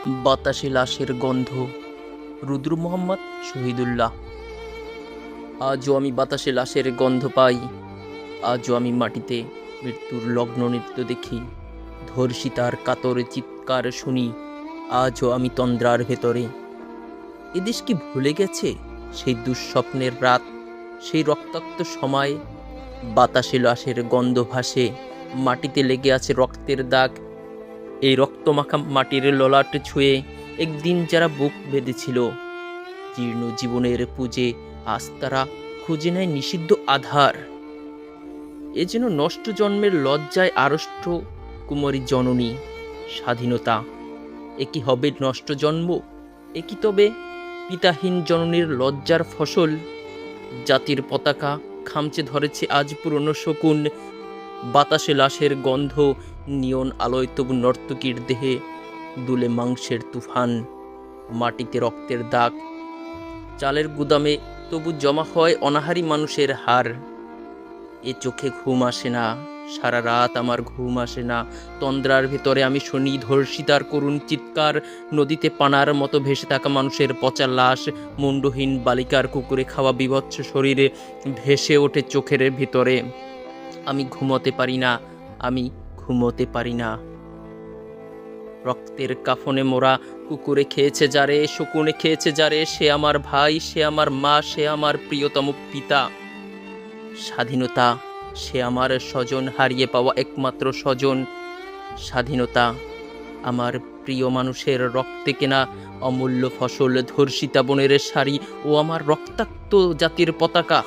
বাতাসে লাশের গন্ধ। রুদ্র মোহাম্মদ শহীদুল্লাহ। আজও আমি বাতাসে লাশের গন্ধ পাই, আজও আমি মাটিতে মৃত্যুর লগ্ন নৃত্য দেখি, ধর্ষিতার কাতরে চিৎকার শুনি, আজও আমি তন্দ্রার ভেতরে। এদেশ কি ভুলে গেছে সেই দুঃস্বপ্নের রাত, সেই রক্তাক্ত সময়? বাতাসে লাশের গন্ধ ভাসে, মাটিতে লেগে আছে রক্তের দাগ। এই রক্তমাখা মাটির ললাট ছুঁয়ে একদিন যারা বুক বেঁধেছিল জীর্ণ জীবনের পুজে, আজ তারা খুঁজে নেয় নিষিদ্ধ আধার। এ যেন নষ্ট জন্মের লজ্জায় আড়ষ্ট কুমারী জননী। স্বাধীনতা এ কি হবে নষ্ট জন্ম? এ কি তবে পিতাহীন জননীর লজ্জার ফসল? জাতির পতাকা খামচে ধরেছে আজ পুরনো শকুন। বাতাসে লাশের গন্ধ, নিয়ন আলোয় তবু নর্তকীর দেহে দুলে মাংসের তুফান। মাটিতে রক্তের দাগ, চালের গুদামে তবু জমা হয় অনাহারী মানুষের হার। এ চোখে ঘুম আসে না, সারা রাত আমার ঘুম আসে না। তন্দ্রার ভেতরে আমি শুনি ধর্ষিতার করুণ চিৎকার, নদীতে পানার মতো ভেসে থাকা মানুষের পচা লাশ, মুন্ডহীন বালিকার কুকুরে খাওয়া বিভৎস শরীরে ভেসে ওঠে চোখের ভিতরে। আমি ঘুমোতে পারি না, আমি ঘুমোতে পারি না। রক্তের কাফনে মোরা কুকুরে খেয়েছে যারে, শকুনে খেয়েছে যারে, সে আমার ভাই, সে আমার মা, সে আমার প্রিয়তম পিতা। স্বাধীনতা সে আমার স্বজন, হারিয়ে পাওয়া একমাত্র স্বজন। স্বাধীনতা আমার প্রিয় মানুষের রক্তে কেনা অমূল্য ফসল, ধর্ষিতা বোনের শাড়ি ও আমার রক্তাক্ত জাতির পতাকা।